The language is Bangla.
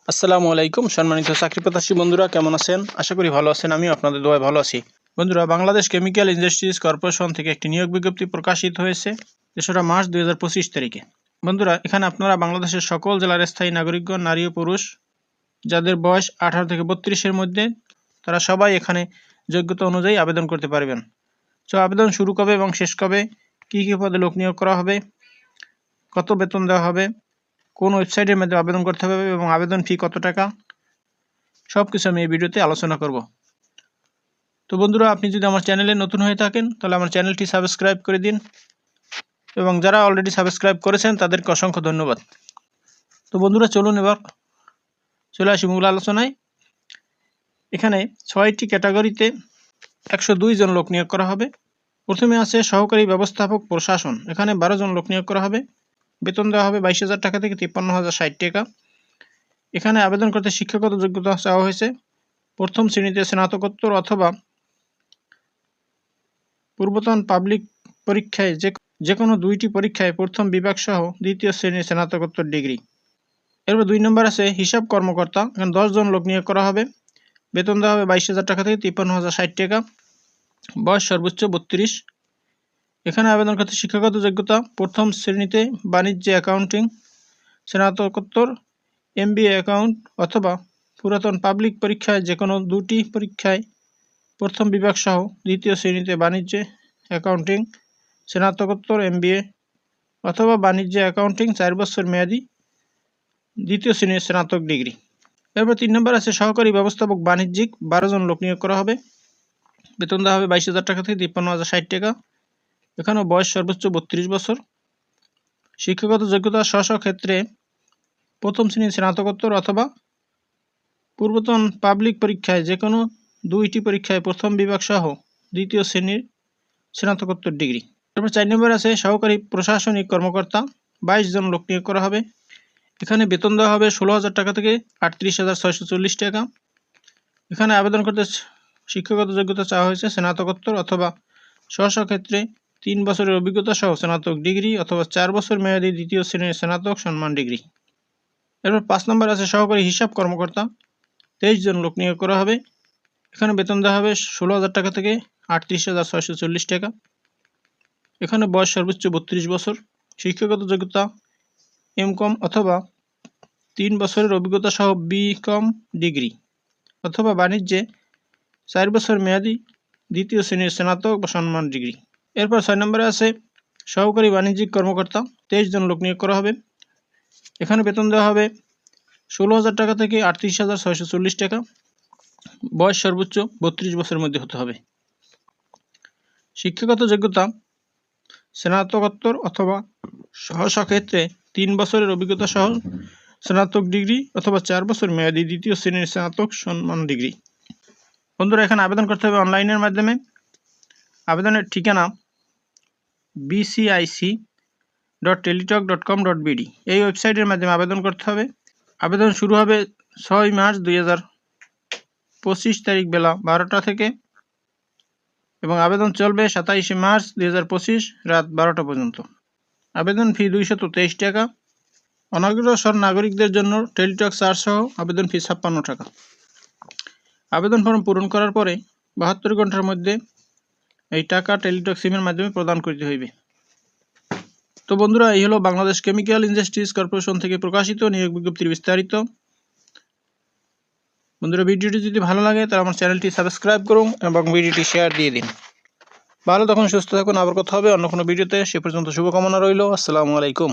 আসসালামু আলাইকুম সম্মানিত চাকরিপ্রত্যাশী বন্ধুরা, কেমন আছেন? আশা করি ভালো আছেন। আমি আপনাদের দোয়ায় ভালো আছি। বন্ধুরা, বাংলাদেশ কেমিক্যাল ইন্ডাস্ট্রিজ কর্পোরেশন থেকে একটি নিয়োগ বিজ্ঞপ্তি প্রকাশিত হয়েছে ৩রা মার্চ ২০২৫ তারিখে। বন্ধুরা, এখানে আপনারা বাংলাদেশের সকল জেলার স্থায়ী নাগরিকগণ, নারী ও পুরুষ যাদের বয়স 18 থেকে 32-এর মধ্যে, তারা সবাই এখানে যোগ্যতা অনুযায়ী আবেদন করতে পারবেন। তো আবেদন শুরু কবে এবং শেষ কবে, কী কী পদে লোক নিয়োগ করা হবে, কত বেতন দেওয়া হবে, কোন ওয়েবসাইটের মাধ্যমে আবেদন করতে হবে এবং আবেদন ফি কত টাকা, সব কিছু আমি এই ভিডিওতে আলোচনা করব। তো বন্ধুরা, আপনি যদি আমার চ্যানেলে নতুন হয়ে থাকেন তাহলে আমার চ্যানেলটি সাবস্ক্রাইব করে দিন এবং যারা অলরেডি সাবস্ক্রাইব করেছেন তাদেরকে অসংখ্য ধন্যবাদ। তো বন্ধুরা, চলুন এবার চলে আসি মূল আলোচনায়। এখানে 6টি ক্যাটাগরিতে 102 জন লোক নিয়োগ করা হবে। প্রথমে আছে সহকারী ব্যবস্থাপক প্রশাসন, এখানে 12 জন লোক নিয়োগ করা হবে। বেতন দেওয়া হবে 22,000 টাকা থেকে 53,060 টাকা। এখানে আবেদন করতে শিক্ষাগত যোগ্যতা চাওয়া হয়েছে প্রথম শ্রেণীতে স্নাতকোত্তর অথবা পূর্বতন পাবলিক পরীক্ষায় যে কোনো 2টি পরীক্ষায় প্রথম বিভাগ সহ দ্বিতীয় শ্রেণীর স্নাতকোত্তর ডিগ্রি। এরপর 2 নম্বর আছে হিসাব কর্মকর্তা, এখানে 10 জন লোক নিয়োগ করা হবে। বেতন দেওয়া হবে 22,000 টাকা থেকে 53,060 টাকা। বয়স সর্বোচ্চ 32। এখানে আবেদন করতে শিক্ষাগত যোগ্যতা প্রথম শ্রেণীতে বাণিজ্য অ্যাকাউন্টিং স্নাতকোত্তর MBA অ্যাকাউন্ট অথবা পুরাতন পাবলিক পরীক্ষায় যে কোনো 2টি পরীক্ষায় প্রথম বিভাগ সহ দ্বিতীয় শ্রেণীতে বাণিজ্য অ্যাকাউন্টিং স্নাতকোত্তর MBA অথবা বাণিজ্য অ্যাকাউন্টিং 4 বছর মেয়াদি দ্বিতীয় শ্রেণীর স্নাতক ডিগ্রি। এরপর 3 নম্বর আছে সহকারী ব্যবস্থাপক বাণিজ্যিক, 12 জন লোক নিয়োগ করা হবে। বেতন দেওয়া হবে 22,000 টাকা থেকে 53,060 টাকা। এখানেও বয়স সর্বোচ্চ 32 বছর। শিক্ষাগত যোগ্যতা স্ব ক্ষেত্রে প্রথম শ্রেণীর স্নাতকোত্তর অথবা পূর্বতন পাবলিক পরীক্ষায় যে কোনো 2টি পরীক্ষায় প্রথম বিভাগ সহ দ্বিতীয় শ্রেণীর স্নাতকোত্তর ডিগ্রি। তারপর 4 নম্বর আছে সহকারী প্রশাসনিক কর্মকর্তা, 22 জন লোক নিয়োগ করা হবে। এখানে বেতন দেওয়া হবে 16,000 টাকা থেকে 38,640 টাকা। এখানে আবেদন করতে শিক্ষাগত যোগ্যতা চাওয়া হয়েছে স্নাতকোত্তর অথবা স্ব ক্ষেত্রে 3 বছরের অভিজ্ঞতা সহ স্নাতক ডিগ্রি অথবা 4 বছর মেয়াদী দ্বিতীয় শ্রেণীর স্নাতক সম্মান ডিগ্রি। এরপর 5 নম্বর আছে সহকারী হিসাব কর্মকর্তা, 23 জন লোক নিয়োগ করা হবে। এখানে বেতন দেওয়া হবে 16,000 টাকা থেকে 38,640 টাকা। এখানে বয়স সর্বোচ্চ 32 বছর। শিক্ষাগত যোগ্যতা MCom অথবা 3 বছরের অভিজ্ঞতা সহ BCom ডিগ্রি অথবা বাণিজ্যে 4 বছর মেয়াদি দ্বিতীয় শ্রেণীর স্নাতক বা সম্মান ডিগ্রি। এরপর 6 নম্বরে আছে সহকারী বাণিজ্যিক কর্মকর্তা, 23 জন লোক নিয়োগ করা হবে। এখানে বেতন দেওয়া হবে 16,000 টাকা থেকে 38,640 টাকা। বয়স সর্বোচ্চ 32 বছরের মধ্যে হতে হবে। শিক্ষাগত যোগ্যতা স্নাতকোত্তর অথবা স্ব ক্ষেত্রে 3 বছরের অভিজ্ঞতা সহ স্নাতক ডিগ্রি অথবা 4 বছর মেয়াদী দ্বিতীয় শ্রেণীর স্নাতক সম্মান ডিগ্রি। বন্ধুরা, এখানে আবেদন করতে হবে অনলাইনের মাধ্যমে। আবেদনের ঠিকানা bcic.teletalk.com.bd এই ওয়েবসাইটের মাধ্যমে আবেদন করতে হবে। আবেদন শুরু হবে 6 মার্চ 2025 তারিখ বেলা 12টা থেকে এবং আবেদন চলবে 27 মার্চ 2025 রাত 12টা পর্যন্ত। আবেদন ফি 223 টাকা। অনগ্রসর নাগরিকদের জন্য টেলিটক চার্জ সহ আবেদন ফি 56 টাকা। আবেদন ফর্ম পূরণ করার পরে 72 ঘন্টার মধ্যে এই টাকা টেলিটক সিমের মাধ্যমে প্রদান করতে হইবে। তো বন্ধুরা, এই হলো বাংলাদেশ কেমিক্যাল ইন্ডাস্ট্রিজ কর্পোরেশন থেকে প্রকাশিত নিয়োগ বিজ্ঞপ্তির বিস্তারিত। বন্ধুরা, ভিডিওটি যদি ভালো লাগে তাহলে আমার চ্যানেলটি সাবস্ক্রাইব করুন এবং ভিডিওটি শেয়ার দিয়ে দিন। ভালো থাকুন, সুস্থ থাকুন, আবার কথা হবে অন্য কোনো ভিডিওতে। সে পর্যন্ত শুভকামনা রইল। আসসালামু আলাইকুম।